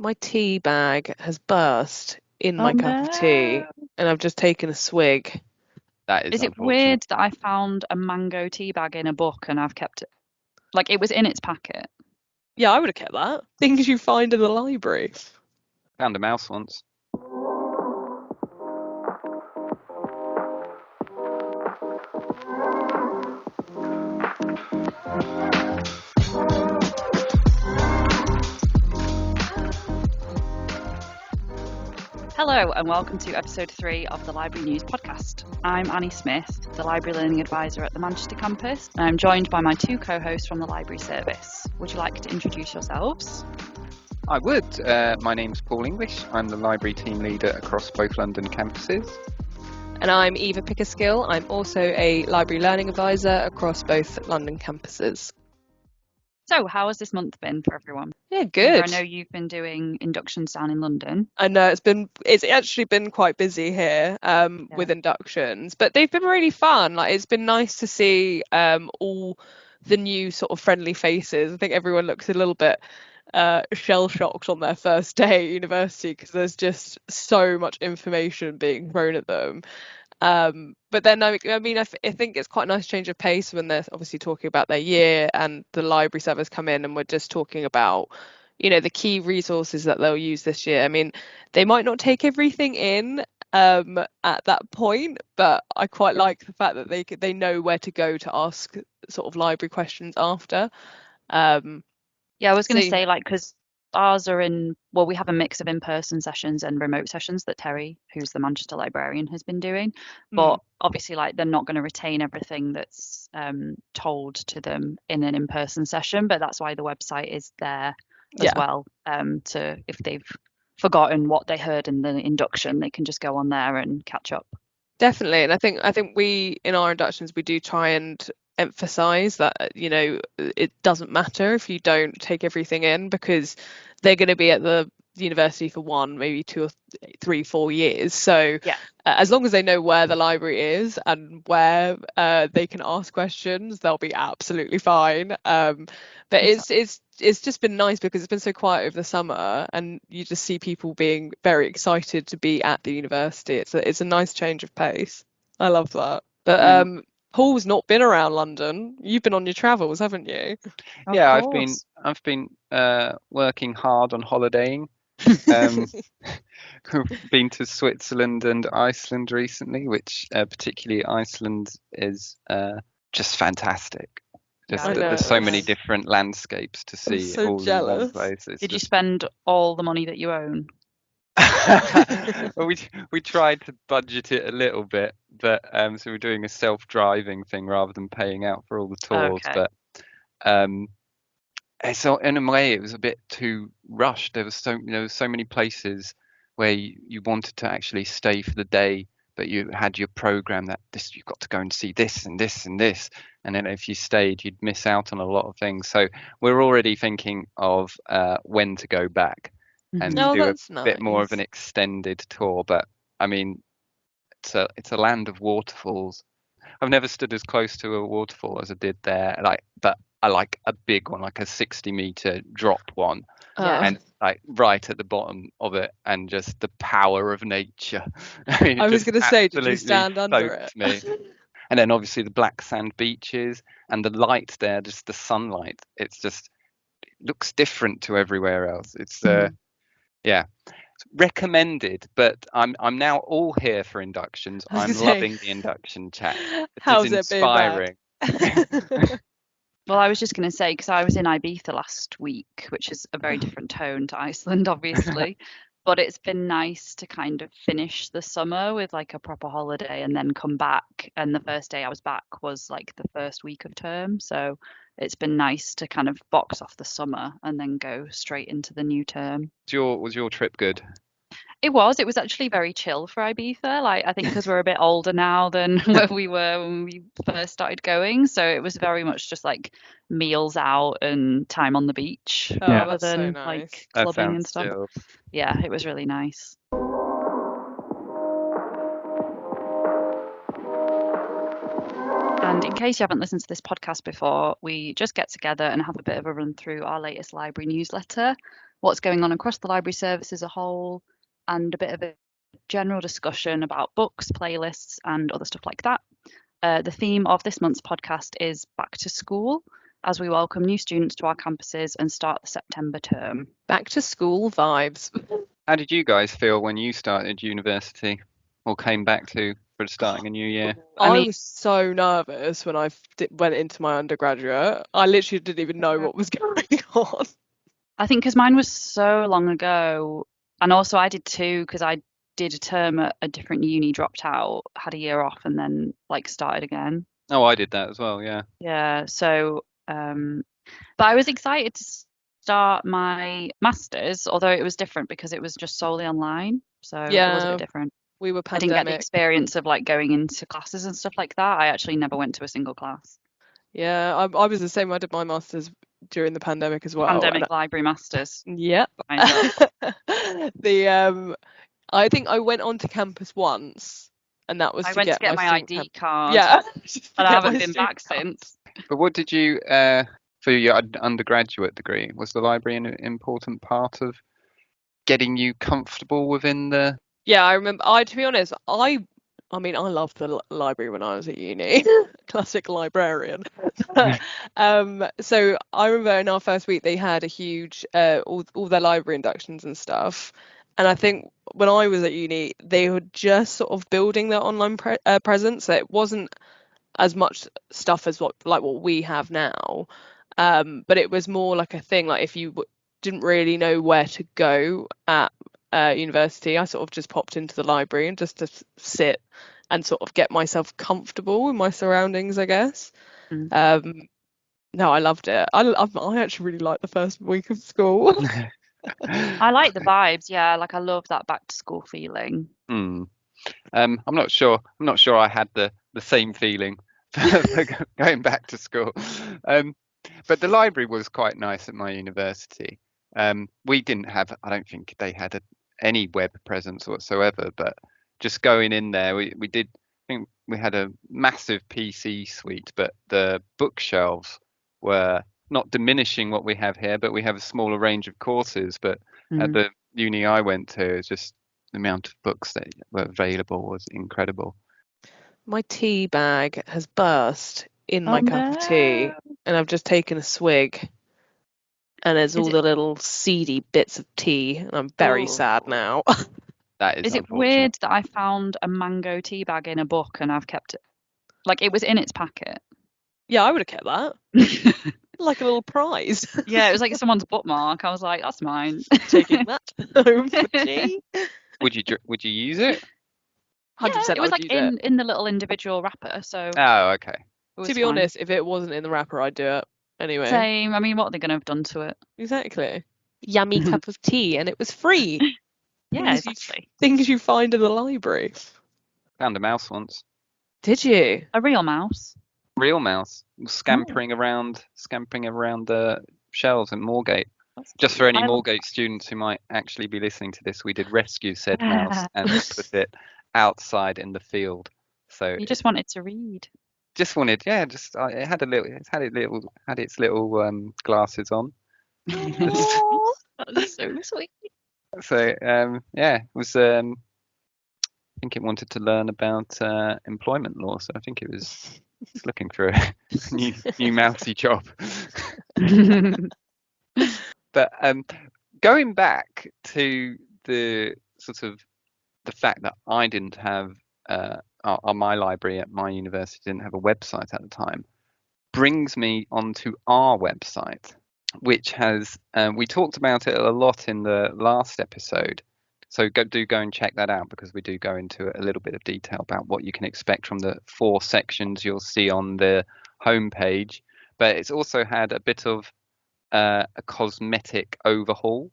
My tea bag has burst in Oh my cup of tea, no. and I've just taken a swig. That is Is it unfortunate. weird that I found a mango tea bag in a book and I've kept it? Like it was in its packet. Yeah, I would have kept that. Things you find in the library. Found a mouse once. Hello and welcome to episode 3 of the Library News podcast. I'm Annie Smith, the Library Learning Advisor at the Manchester campus, and I'm joined by my two co-hosts from the Library Service. Would you like to introduce yourselves? I would. My name's Paul English. I'm the library team leader across both London campuses. And I'm Eva Pickerskill. I'm also a library learning advisor across both London campuses. So, how has this month been for everyone? Yeah, Eva, good. I know you've been doing inductions down in London. I know it's actually been quite busy here with inductions, but they've been really fun. Like it's been nice to see all the new sort of friendly faces. I think everyone looks a little bit shell shocked on their first day at university because there's just so much information being thrown at them. But then I think it's quite a nice change of pace when they're obviously talking about their year and the library servers come in and we're just talking about, the key resources that they'll use this year. I mean, they might not take everything in at that point, but I quite like the fact that they know where to go to ask sort of library questions after. Yeah, I was going to So say, like, because ours are we have a mix of in-person sessions and remote sessions that Terry, who's the Manchester librarian, has been doing. But obviously, like, they're not going to retain everything that's told to them in an in-person session, but that's why the website is there as well. To if they've forgotten what they heard in the induction, they can just go on there and catch up. Definitely, and I think we in our inductions we do try and emphasize that it doesn't matter if you don't take everything in because they're going to be at the university for one, maybe 2 or 3, 4 years. So Yeah. as long as they know where the library is and where they can ask questions, they'll be absolutely fine. But it's just been nice because it's been so quiet over the summer, and you just see people being very excited to be at the university. It's a nice change of pace. I love that. But Paul's not been around London. You've been on your travels, haven't you? Of Yeah, course. I've been working hard on holidaying. Been to Switzerland and Iceland recently, which particularly Iceland is just fantastic. Yeah, Just I I've that know. there's heard so the many same. different landscapes to I'm see so all in one jealous. place. It's Did you just spend all the money that you own? well, we tried to budget it a little bit, but so we're doing a self-driving thing rather than paying out for all the tours. Okay. But um, so in a way, it was a bit too rushed. There was so many places where you wanted to actually stay for the day, but you had your program that this you've got to go and see this and this and this, and then if you stayed, you'd miss out on a lot of things. So we're already thinking of when to go back and Oh, do a that's bit more of an nice. extended tour. But I mean, it's a land of waterfalls. I've never stood as close to a waterfall as I did there. But I like a big one, like a 60-meter drop one, Yeah. Oh, and like right at the bottom of it, and just the power of nature. I mean, I it was just gonna say, did you absolutely stand under soaked me. it? And then obviously the black sand beaches and the light there, just the sunlight. It looks different to everywhere else. It's yeah, recommended, but I'm now all here for inductions. I was I'm gonna say, loving the induction chat. It is how's it being back? inspiring. Well, I was just going to say, because I was in Ibiza last week, which is a very different tone to Iceland, obviously. But it's been nice to kind of finish the summer with like a proper holiday and then come back. And the first day I was back was like the first week of term. So it's been nice to kind of box off the summer and then go straight into the new term. Was your trip good? It was actually very chill for Ibiza. Like, I think because we're a bit older now than where we were when we first started going. So it was very much just like meals out and time on the beach Oh, Yeah, rather that's so than nice. like that clubbing and sounds stuff. chill. Yeah, it was really nice. And in case you haven't listened to this podcast before, we just get together and have a bit of a run through our latest library newsletter. what's going on across the library service as a whole, and a bit of a general discussion about books, playlists, and other stuff like that. The theme of this month's podcast is Back to School, as we welcome new students to our campuses and start the September term. Back to school vibes. How did you guys feel when you started university or came back to for starting a new year? I was so nervous when I went into my undergraduate. I literally didn't even know what was going on. I think because mine was so long ago, and also I did too, because I did a term at a different uni, dropped out, had a year off, and then like started again. Oh, I did that as well, yeah. Yeah, so but I was excited to start my masters, although it was different because it was just solely online, so it was a bit different. We were pandemic. I didn't get the experience of like going into classes and stuff like that. I actually never went to a single class. Yeah, I was the same. I did my masters during the pandemic as well. Pandemic library masters. Yep. I think I went onto campus once, and that was I went to get my ID card. Yeah, and I haven't been back since. But what did you for your undergraduate degree? Was the library an important part of getting you comfortable within the? Yeah, I remember. To be honest, I mean, I loved the library when I was at uni. Classic librarian. So I remember in our first week they had a huge all their library inductions and stuff. And I think when I was at uni, they were just sort of building their online presence. So it wasn't as much stuff as what we have now. But it was more like a thing. Like if you didn't really know where to go at university, I sort of just popped into the library and just to sit and sort of get myself comfortable with my surroundings, I guess. No, I loved it. I actually really liked the first week of school. I like the vibes, yeah. Like I love that back to school feeling. I'm not sure I had the same feeling for going back to school. But the library was quite nice at my university. We didn't have, I don't think they had any web presence whatsoever, but just going in there, we did, I think we had a massive PC suite, but the bookshelves were not diminishing what we have here, but we have a smaller range of courses. But at the uni I went to, just the amount of books that were available was incredible. My tea bag has burst in my cup of tea, and I've just taken a swig, and there's all the little seedy bits of tea, and I'm very sad now. That is it weird that I found a mango tea bag in a book and I've kept it? Like it was in its packet. Yeah, I would have kept that. Like a little prize. Yeah, it was like someone's bookmark. I was like, that's mine. Taking that home for tea. Would you use it? 100%. It was like in the little individual wrapper. So. Oh, okay. To be honest, if it wasn't in the wrapper, I'd do it anyway. Same. I mean, what are they going to have done to it? Exactly. Yummy cup of tea, and it was free. Yeah, exactly. Things you find in the library. Found a mouse once. Did you? A real mouse? Real mouse, scampering around the shelves in Moorgate. Just for any Moorgate students who might actually be listening to this, we did rescue said mouse and put it outside in the field. So you just wanted to read. Just wanted, yeah. It had its little glasses on. Oh, that was so sweet. So it was. I think it wanted to learn about employment law, so I think it was looking for a new mousy job. But going back to the sort of the fact that I didn't have my library at my university didn't have a website at the time, brings me onto our website, which has we talked about it a lot in the last episode. So go and check that out, because we do go into a little bit of detail about what you can expect from the 4 sections you'll see on the homepage. But it's also had a bit of a cosmetic overhaul.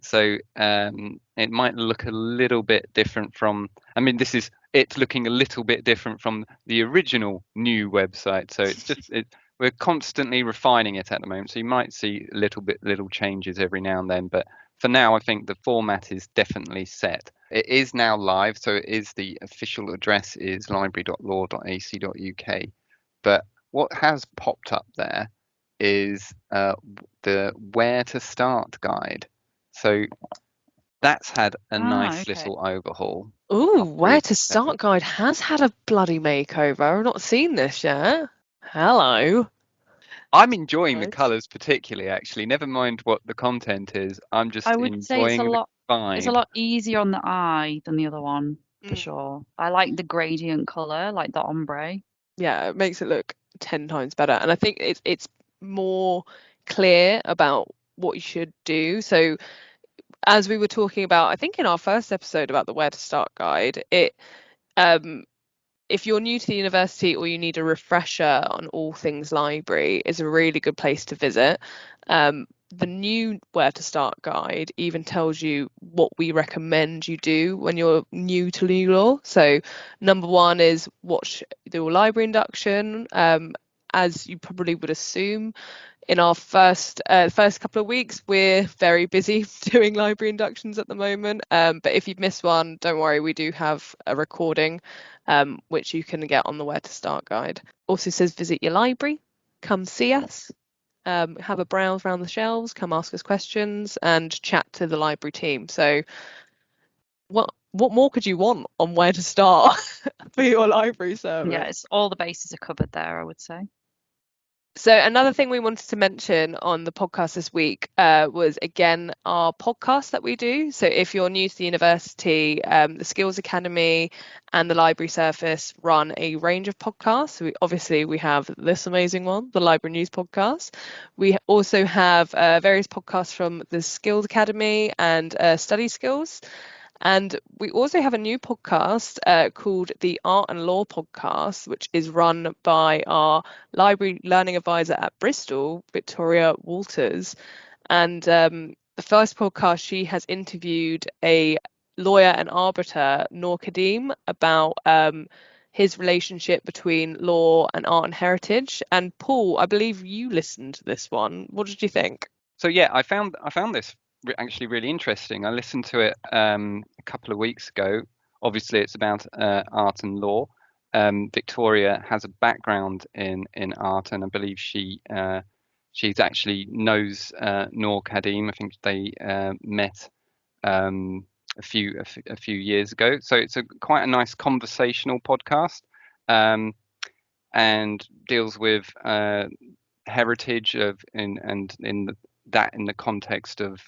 So it might look a little bit different from, it's looking a little bit different from the original new website. So it's just, we're constantly refining it at the moment. So you might see little changes every now and then, but for now, I think the format is definitely set. It is now live, so the official address is library.law.ac.uk. But what has popped up there is the Where to Start guide. So that's had a nice okay. little overhaul. Ooh, Where with, to Start Guide has had a bloody makeover. I've not seen this yet. Hello. I'm enjoying the Nice. colours particularly, actually. Never mind what the content is. I'm just I would say enjoying the it's a vibe. lot easier on the eye than the other one, for Mm. sure. I like the gradient color, like the ombre. Yeah, it makes it look 10 times better. And I think it's more clear about what you should do. So as we were talking about, I think in our first episode about the Where to Start guide, if you're new to the university or you need a refresher on all things library, is a really good place to visit. The new Where to Start guide even tells you what we recommend you do when you're new to new law. So number one is watch the library induction. As you probably would assume, in our first couple of weeks, we're very busy doing library inductions at the moment. But if you've missed one, don't worry, we do have a recording, which you can get on the Where to Start guide. Also says visit your library, come see us, have a browse around the shelves, come ask us questions, and chat to the library team. So what more could you want on Where to Start for your library service? Yeah, it's all the bases are covered there, I would say. So another thing we wanted to mention on the podcast this week was, again, our podcast that we do. So if you're new to the university, the Skills Academy and the Library Service run a range of podcasts. So we have this amazing one, the Library News podcast. We also have various podcasts from the Skills Academy and Study Skills. And we also have a new podcast called the Art and Law Podcast, which is run by our library learning advisor at Bristol, Victoria Walters. And the first podcast, she has interviewed a lawyer and arbiter, Noor Kadim, about his relationship between law and art and heritage. And Paul, I believe you listened to this one. What did you think? So yeah, I found this actually really interesting. I listened to it a couple of weeks ago. Obviously, it's about art and law. Victoria has a background in art, and I believe she's actually knows Noor Kadim. I think they met a few years ago. So it's quite a nice conversational podcast, and deals with heritage and in the context of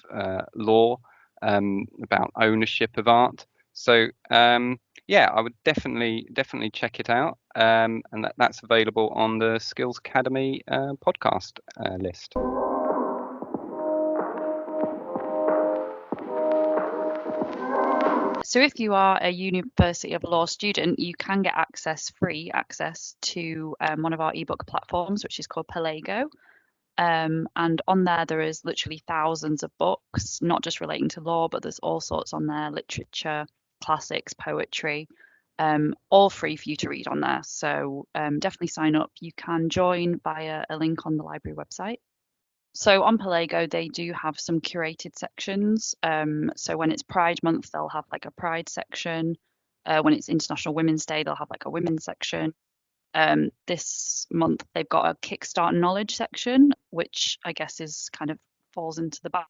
law, about ownership of art. So yeah, I would definitely check it out, and that's available on the Skills Academy podcast list. So if you are a University of Law student, you can get free access to one of our ebook platforms, which is called Pelago. And on there is literally thousands of books, not just relating to law, but there's all sorts on there, literature, classics, poetry, all free for you to read on there. So definitely sign up. You can join via a link on the library website. So on Pelago, they do have some curated sections. So when it's Pride Month, they'll have like a Pride section. When it's International Women's Day, they'll have like a women's section. This month they've got a Kickstart Knowledge section, which I guess is kind of falls into the back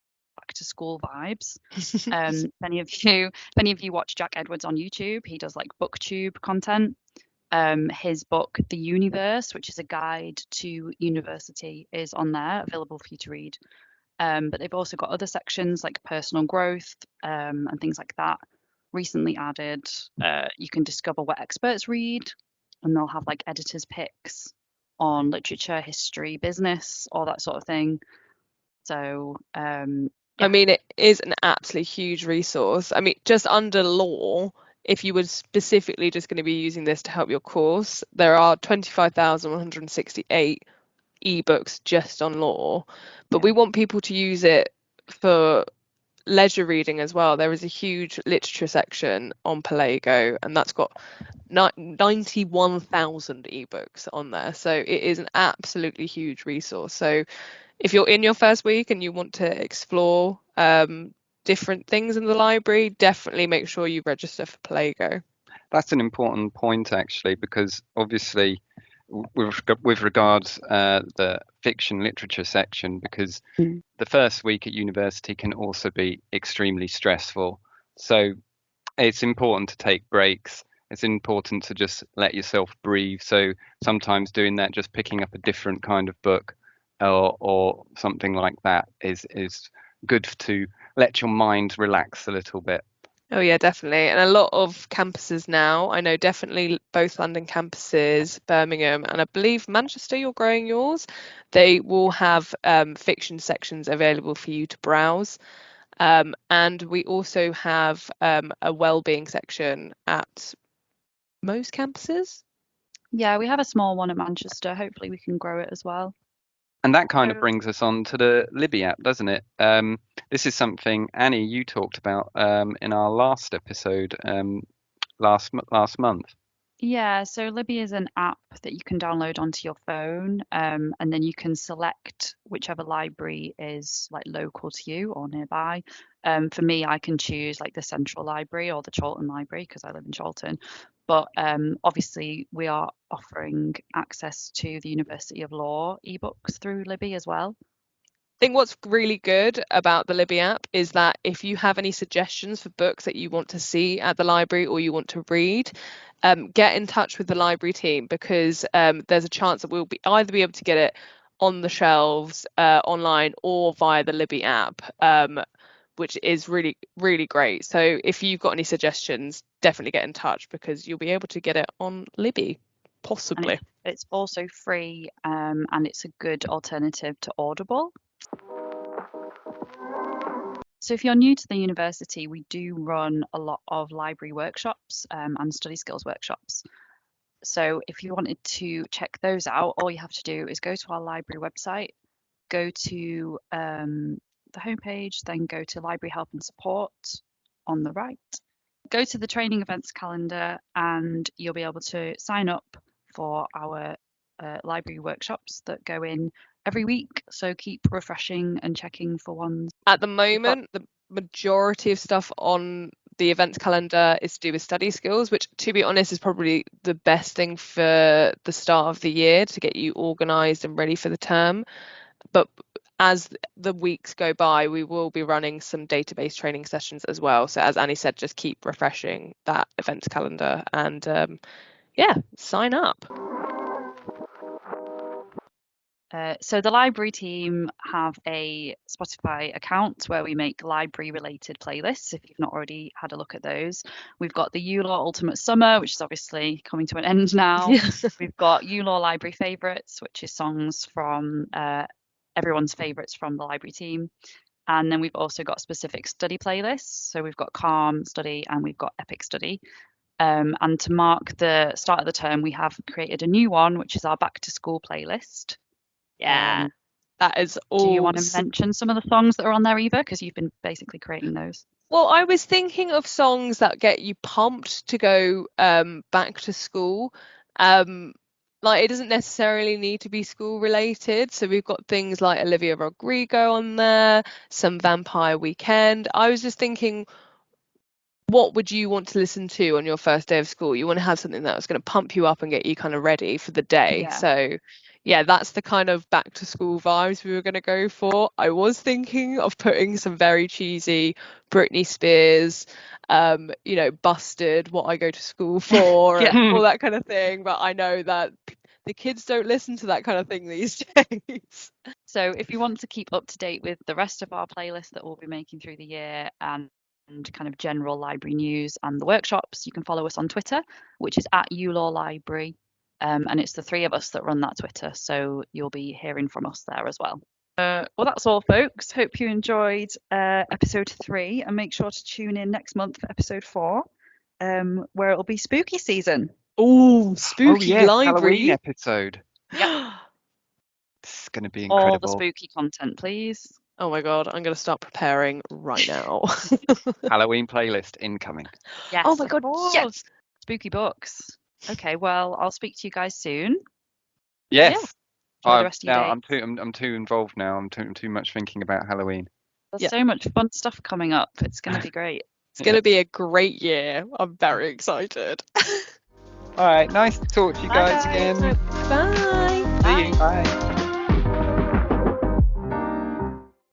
to school vibes. If any of you watch Jack Edwards on YouTube, he does like booktube content. His book The Universe, which is a guide to university, is on there available for you to read. But they've also got other sections like personal growth and things like that recently added. You can discover what experts read, and they'll have like editors' picks on literature, history, business, all that sort of thing. So I mean, it is an absolutely huge resource. I mean, just under law, if you were specifically just going to be using this to help your course, there are 25,168 ebooks just on law. But we want people to use it for leisure reading as well. There is a huge literature section on Pelago, and that's got 91,000 ebooks on there. So it is an absolutely huge resource. So if you're in your first week and you want to explore different things in the library, definitely make sure you register for Pelago. That's an important point, actually, because obviously with regards the fiction literature section, because the first week at university can also be extremely stressful. So it's important to take breaks. It's important to just let yourself breathe. So sometimes doing that, just picking up a different kind of book or something like that is good to let your mind relax a little bit. Oh yeah, definitely. And a lot of campuses now, I know definitely both London campuses, Birmingham, and I believe Manchester, you're growing yours. They will have fiction sections available for you to browse. And we also have a wellbeing section at most campuses. Yeah, we have a small one at Manchester. Hopefully we can grow it as well. And that kind of brings us on to the Libby app, doesn't it? This is something, Annie, you talked about in our last episode last month. Yeah, so Libby is an app that you can download onto your phone, and then you can select whichever library is like local to you or nearby. For me, I can choose like the Central Library or the Chorlton Library because I live in Chorlton. But obviously, we are offering access to the University of Law ebooks through Libby as well. I think what's really good about the Libby app is that if you have any suggestions for books that you want to see at the library or you want to read, get in touch with the library team, because there's a chance that we'll either be able to get it on the shelves online or via the Libby app, which is really, really great. So if you've got any suggestions, definitely get in touch, because you'll be able to get it on Libby, possibly. And it's also free, and it's a good alternative to Audible. So if you're new to the university, we do run a lot of library workshops and study skills workshops. So if you wanted to check those out, all you have to do is go to our library website, go to the homepage, then go to Library Help and Support on the right. Go to the training events calendar and you'll be able to sign up for our library workshops that go in every week. So keep refreshing and checking for ones. At the moment, the majority of stuff on the events calendar is to do with study skills, which, to be honest, is probably the best thing for the start of the year to get you organised and ready for the term. But as the weeks go by, we will be running some database training sessions as well. So as Annie said, just keep refreshing that events calendar and sign up. So the library team have a Spotify account where we make library related playlists. If you've not already had a look at those, we've got the ULaw Ultimate Summer, which is obviously coming to an end now. We've got ULaw Library Favorites, which is songs from everyone's favorites from the library team. And then we've also got specific study playlists. So we've got Calm Study and we've got Epic Study. And to mark the start of the term, we have created a new one, which is our back to school playlist. Yeah, that is all. Do you want to mention some of the songs that are on there, Eva? Because you've been basically creating those. Well, I was thinking of songs that get you pumped to go back to school. Like, it doesn't necessarily need to be school related. So we've got things like Olivia Rodrigo on there, some Vampire Weekend. I was just thinking, what would you want to listen to on your first day of school? You want to have something that was going to pump you up and get you kind of ready for the day. Yeah. So yeah, that's the kind of back to school vibes we were going to go for. I was thinking of putting some very cheesy Britney Spears, Busted, What I Go to School For, and all that kind of thing. But I know that the kids don't listen to that kind of thing these days. So if you want to keep up to date with the rest of our playlist that we'll be making through the year and kind of general library news and the workshops, you can follow us on Twitter, which is at ULaw Library. And it's the three of us that run that Twitter, so you'll be hearing from us there as well. Well, that's all, folks. Hope you enjoyed episode 3, and make sure to tune in next month for episode 4, where it'll be spooky season. Oh, spooky library Halloween episode. Yeah. This is going to be incredible. All the spooky content, please. Oh my god, I'm going to start preparing right now. Halloween playlist incoming. Yes. Oh my god, yes. Spooky books. Okay, well, I'll speak to you guys soon. Yes. Yeah. Enjoy the rest of your day. I'm too involved now. I'm too much thinking about Halloween. There's so much fun stuff coming up. It's going to be great. It's going to be a great year. I'm very excited. All right, nice to talk to you Bye, guys guys. again. Bye. See you. Bye.